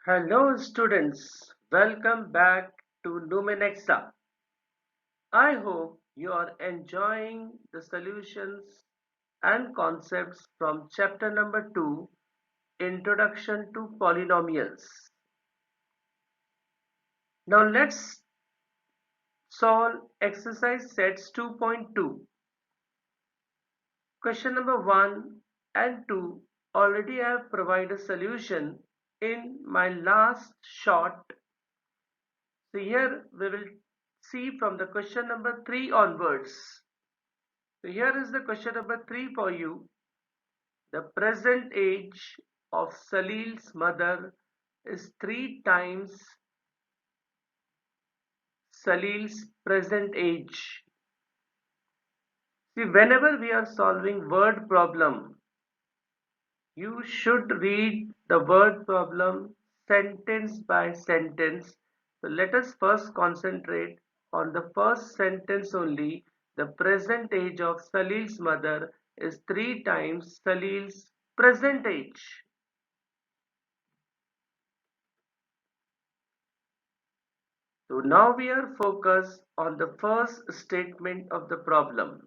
Hello students, welcome back to Numenexa. I hope you are enjoying the solutions and concepts from chapter number 2, Introduction to Polynomials. Now let's solve exercise sets 2.2. Question number 1 and 2 already I have provided a solution in my last short. So here we will see from the question number 3 onwards. So here is the question number 3 for you. The present age of Salil's mother is 3 times Salil's present age. See, whenever we are solving word problem, you should read the word problem sentence by sentence. So let us first concentrate on the first sentence only. The present age of Salil's mother is 3 times Salil's present age. So now we are focused on the first statement of the problem.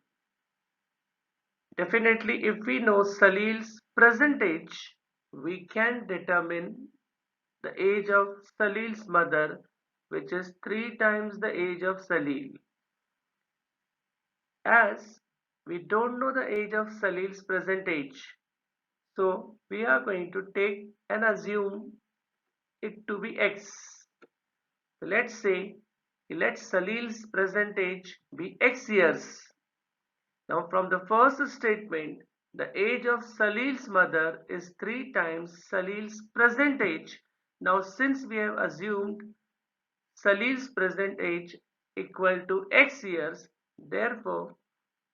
Definitely, if we know Salil's present age, we can determine the age of Salil's mother, which is 3 times the age of Salil. As we don't know the age of Salil's present age, so we are going to take and assume it to be x. So let's say, let Salil's present age be x years. Now from the first statement, the age of Salil's mother is 3 times Salil's present age. Now since we have assumed Salil's present age equal to x years, therefore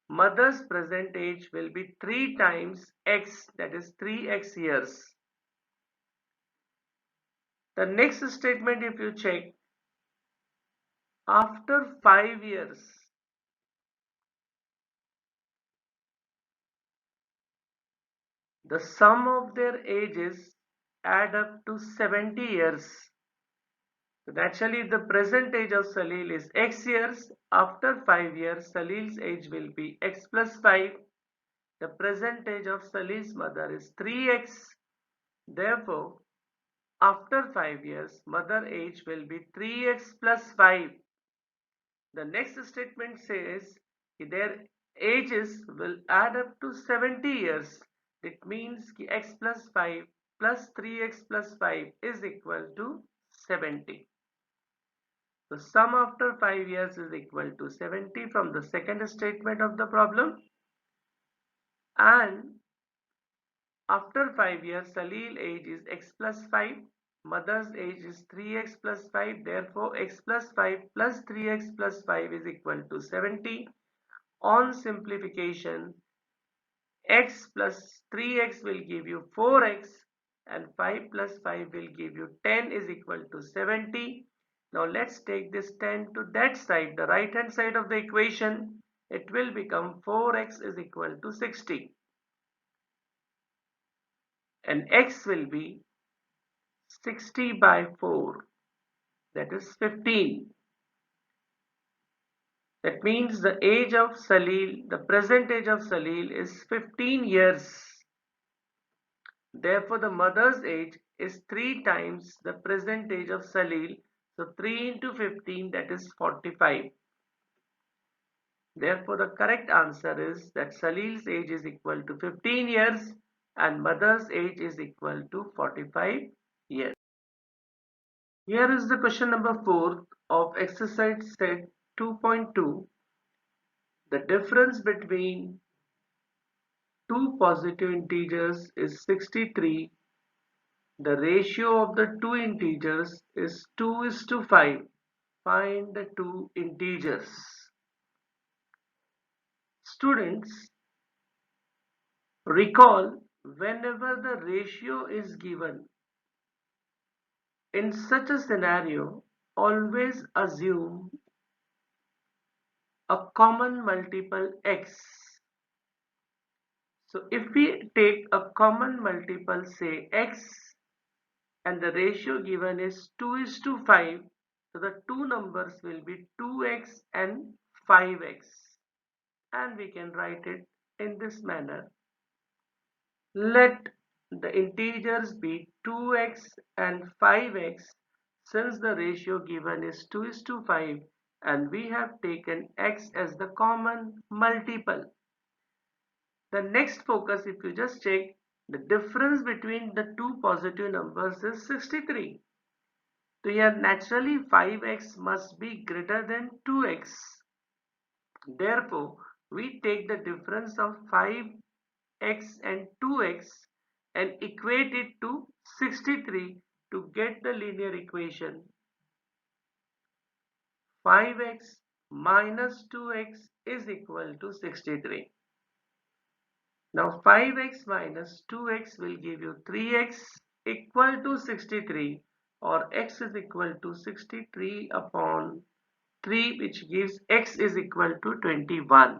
mother's present age will be 3 times x, that is 3x years. The next statement, if you check, after 5 years, the sum of their ages add up to 70 years. So naturally, the present age of Salil is x years. After 5 years, Salil's age will be x plus 5. The present age of Salil's mother is 3x. Therefore, after 5 years, mother age will be 3x plus 5. The next statement says their ages will add up to 70 years. It means x plus 5 plus 3x plus 5 is equal to 70. So sum after 5 years is equal to 70 from the second statement of the problem. And after 5 years, Salil age is x plus 5. Mother's age is 3x plus 5. Therefore, x plus 5 plus 3x plus 5 is equal to 70. On simplification, x plus 3x will give you 4x and 5 plus 5 will give you 10 is equal to 70. Now let's take this 10 to that side, the right hand side of the equation. It will become 4x is equal to 60. And x will be 60 by 4, that is 15. That means the age of Salil, the present age of Salil is 15 years. Therefore, the mother's age is 3 times the present age of Salil. So 3 into 15, that is 45. Therefore, the correct answer is that Salil's age is equal to 15 years and mother's age is equal to 45 years. Here is the question number 4 of exercise set 2.2. The difference between two positive integers is 63. The ratio of the two integers is 2:5. Find the two integers. Students, recall whenever the ratio is given, in such a scenario, always assume a common multiple x. So if we take a common multiple, say x, and the ratio given is 2:5. So the two numbers will be 2x and 5x, and we can write it in this manner. Let the integers be 2x and 5x, since the ratio given is 2:5 and we have taken x as the common multiple. The next focus, if you just check, the difference between the two positive numbers is 63. So here naturally 5x must be greater than 2x. Therefore, we take the difference of 5x and 2x and equate it to 63 to get the linear equation. 5x minus 2x is equal to 63. Now 5x minus 2x will give you 3x equal to 63, or x is equal to 63 upon 3, which gives x is equal to 21.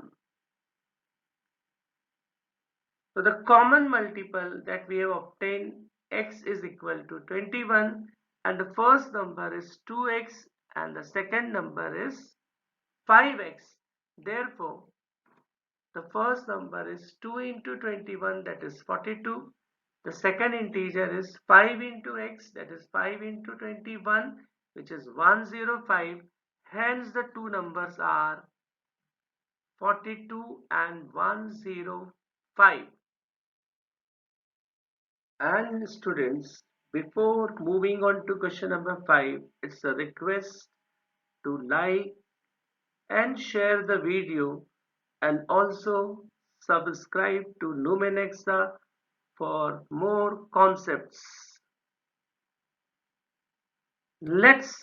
So the common multiple that we have obtained, x is equal to 21, and the first number is 2x and the second number is 5x. Therefore, the first number is 2 into 21, that is 42. The second integer is 5 into x, that is 5 into 21, which is 105. Hence the two numbers are 42 and 105. And students, before moving on to question number 5, it's a request to like and share the video, and also subscribe to Numenexa for more concepts. Let's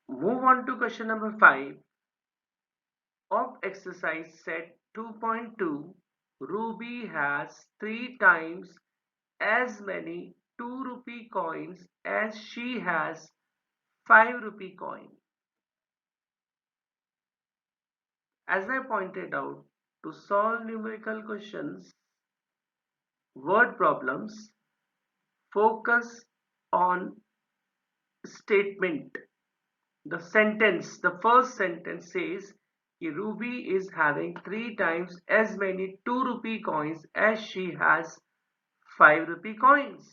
move on to question number 5 of exercise set 2.2. Ruby has 3 times as many 2 rupee coins as she has 5 rupee coin. As I pointed out, to solve numerical questions, word problems, focus on statement. The sentence, the first sentence says, Ruby is having 3 times as many 2 rupee coins as she has 5 rupee coins.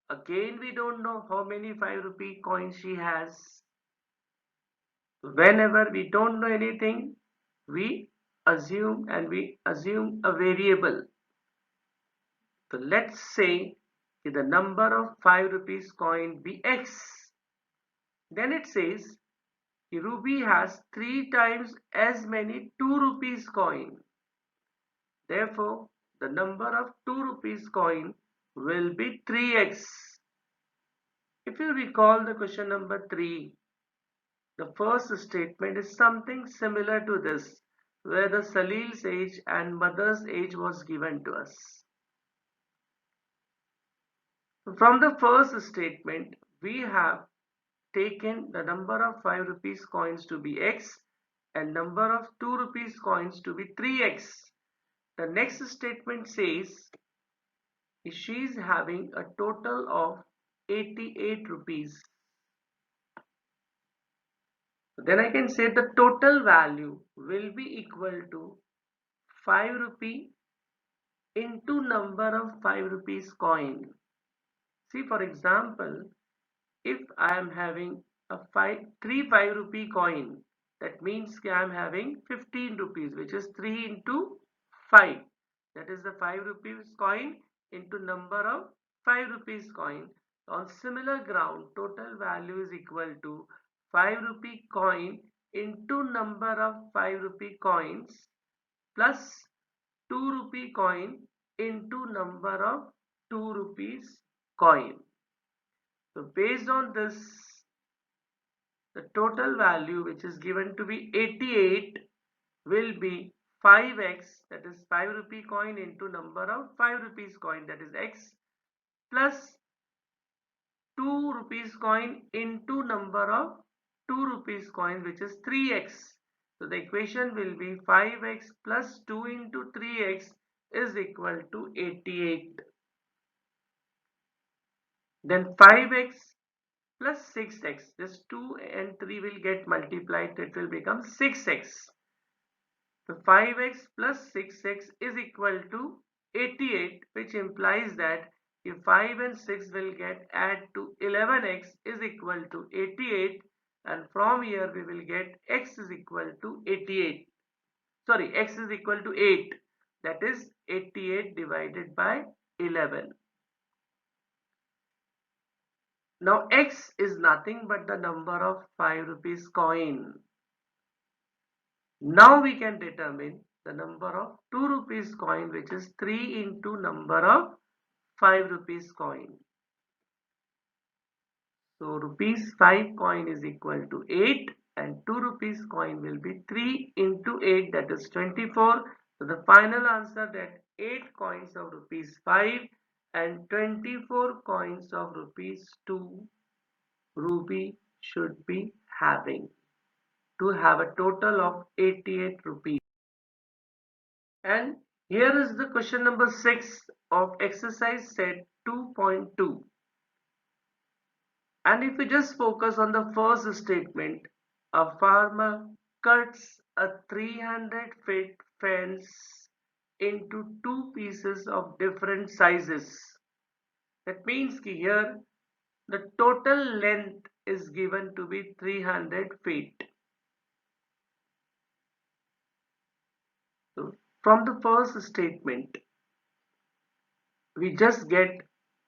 Again, we don't know how many 5 rupee coins she has. Whenever we don't know anything, we assume a variable. So let's say the number of 5 rupees coin be x. Then it says Ruby has 3 times as many 2 rupees coin. Therefore, the number of 2 rupees coin will be 3x. If you recall the question number 3, the first statement is something similar to this, where the Salil's age and mother's age was given to us. From the first statement, we have taken the number of 5 rupees coins to be x and number of 2 rupees coins to be 3x. The next statement says she is having a total of 88 rupees. Then I can say the total value will be equal to 5 rupee into number of 5 rupees coin. See, for example, if I am having a 5 rupee coin, that means I am having 15 rupees, which is 3 into 5. That is the 5 rupees coin into number of 5 rupees coin. On similar ground, total value is equal to 5 rupee coin into number of 5 rupee coins plus 2 rupee coin into number of 2 rupees coin. So based on this, the total value which is given to be 88 will be 5x, that is 5 rupee coin into number of 5 rupees coin, that is x, plus 2 rupees coin into number of 2 rupees coin, which is 3x. So the equation will be 5x plus 2 into 3x is equal to 88. Then 5x plus 6x, this 2 and 3 will get multiplied, it will become 6x. So 5x plus 6x is equal to 88, which implies that if 5 and 6 will get add to 11x is equal to 88, and from here we will get x is equal to 88. Sorry, x is equal to 8. That is 88 divided by 11. Now x is nothing but the number of 5 rupees coin. Now we can determine the number of 2 rupees coin, which is 3 into number of 5 rupees coin. So rupees 5 coin is equal to 8 and 2 rupees coin will be 3 into 8, that is 24. So the final answer, that 8 coins of rupees 5 and 24 coins of rupees 2 Rupee should be having to have a total of 88 rupees. And here is the question number 6 of exercise set 2.2. And if we just focus on the first statement, a farmer cuts a 300 feet fence into two pieces of different sizes. That means here the total length is given to be 300 feet. So from the first statement, we just get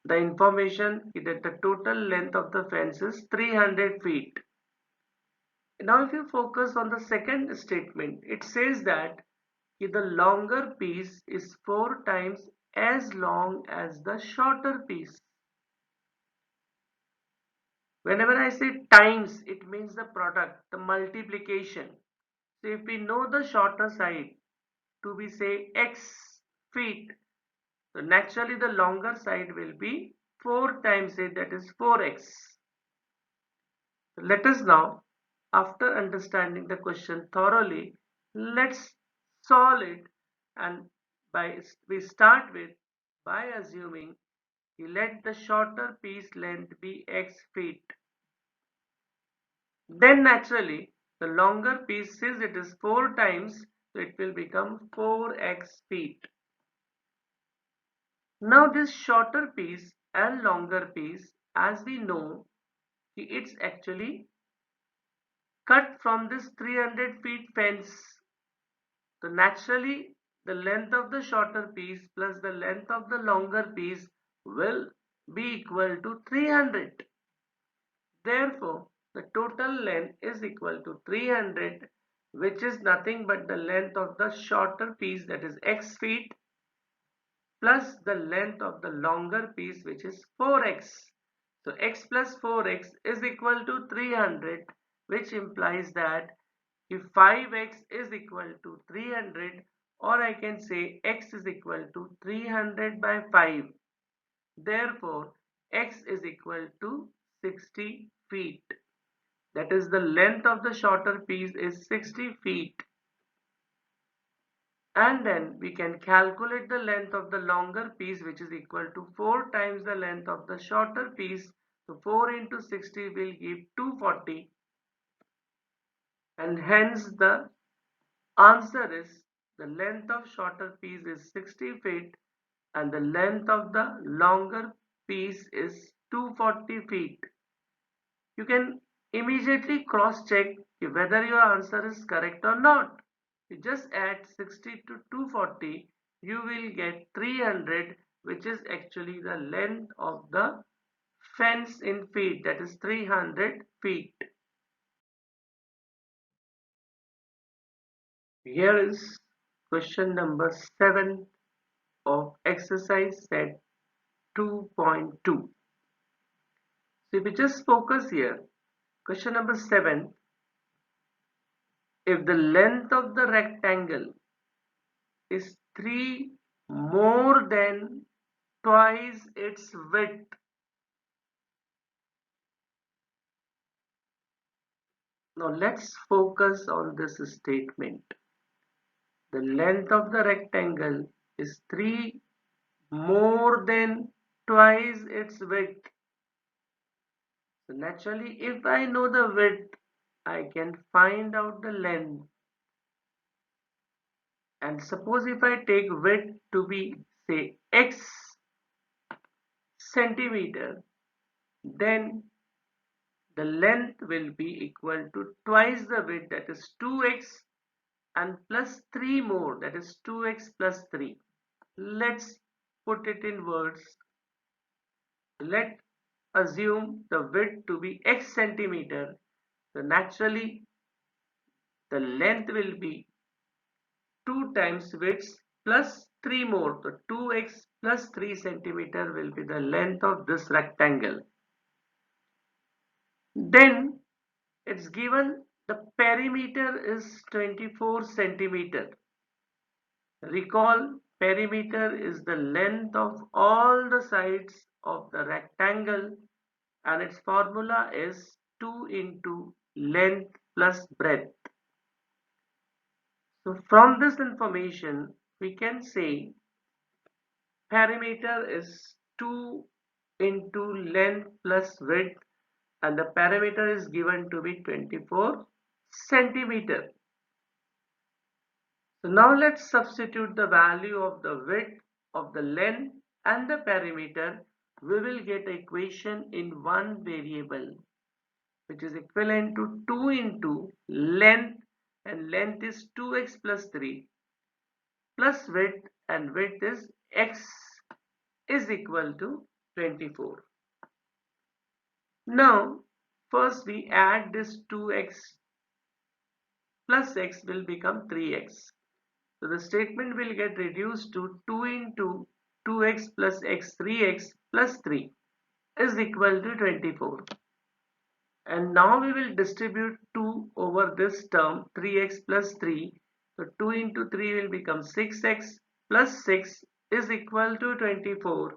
the information that the total length of the fence is 300 feet. Now if you focus on the second statement, it says that the longer piece is 4 times as long as the shorter piece. Whenever I say times, it means the product, the multiplication. So if we know the shorter side to be say x feet, so naturally the longer side will be 4 times it, that is 4x. So let us now, after understanding the question thoroughly, let's solve it, and we start with by assuming let the shorter piece length be x feet. Then naturally the longer piece, since it is 4 times, so it will become 4x feet. Now this shorter piece and longer piece, as we know, it's actually cut from this 300 feet fence. So naturally the length of the shorter piece plus the length of the longer piece will be equal to 300. Therefore the total length is equal to 300, which is nothing but the length of the shorter piece, that is x feet, plus the length of the longer piece, which is 4x. So x plus 4x is equal to 300, which implies that if 5x is equal to 300, or I can say x is equal to 300 by 5, therefore x is equal to 60 feet. That is, the length of the shorter piece is 60 feet. And then we can calculate the length of the longer piece, which is equal to 4 times the length of the shorter piece. So 4 into 60 will give 240, and hence the answer is the length of shorter piece is 60 feet and the length of the longer piece is 240 feet. You can immediately cross check whether your answer is correct or not. You just add 60 to 240, you will get 300, which is actually the length of the fence in feet, that is 300 feet. Here is question number 7 of exercise set 2.2. So if we just focus here, question number 7, if the length of the rectangle is 3 more than twice its width, now let's focus on this statement. The length of the rectangle is 3 more than twice its width. So naturally, if I know the width, I can find out the length. And suppose if I take width to be, say, x centimeter, then the length will be equal to twice the width, that is 2x, and plus 3 more, that is 2x plus 3. Let's put it in words. Let assume the width to be x centimeter. So naturally the length will be 2 times width plus 3 more. So 2x plus 3 centimeter will be the length of this rectangle. Then it's given the perimeter is 24 centimeter. Recall, perimeter is the length of all the sides of the rectangle, and its formula is 2 into length plus breadth. So from this information we can say perimeter is 2 into length plus width, and the perimeter is given to be 24 centimeter. So now let's substitute the value of the width, of the length and the perimeter. We will get an equation in one variable, which is equivalent to 2 into length, and length is 2x plus 3, plus width, and width is x, is equal to 24. Now first we add this 2x plus x will become 3x. So the statement will get reduced to 2 into 2x plus x, 3x plus 3 is equal to 24. And now we will distribute 2 over this term, 3x plus 3. So 2 into 3 will become 6x plus 6 is equal to 24.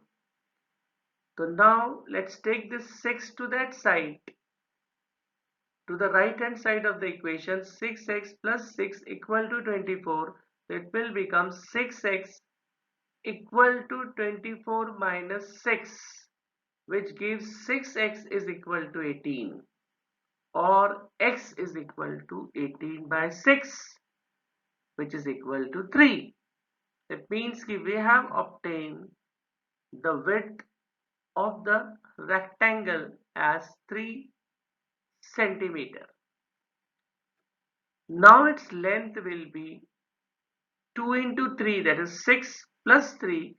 So now let's take this 6 to that side. To the right hand side of the equation, 6x plus 6 equal to 24. So it will become 6x equal to 24 minus 6, which gives 6x is equal to 18, or x is equal to 18 by 6, which is equal to 3. That means we have obtained the width of the rectangle as 3 centimeter. Now its length will be 2 into 3, that is 6 plus 3,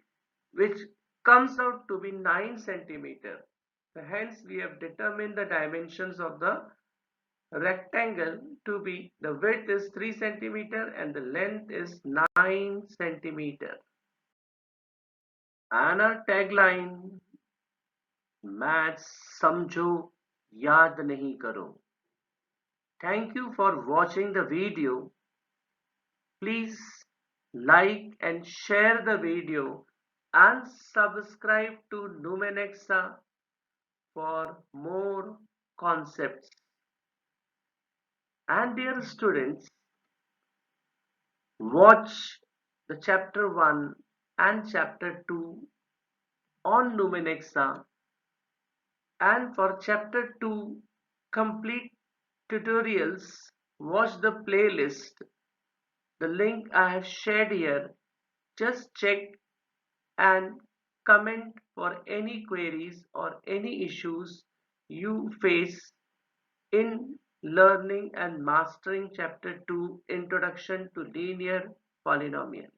which comes out to be 9 centimeter. So hence we have determined the dimensions of the rectangle to be, the width is 3 centimeter and the length is 9 centimeter. And our tagline, maths समझो याद नहीं करो. Thank you for watching the video. Please like and share the video and subscribe to Numenexa for more concepts. And dear students, watch the chapter 1 and chapter 2 on Numenexa, and for chapter 2 complete tutorials, watch the playlist. The link I have shared here. Just check and comment for any queries or any issues you face in learning and mastering chapter 2, Introduction to Linear Polynomial.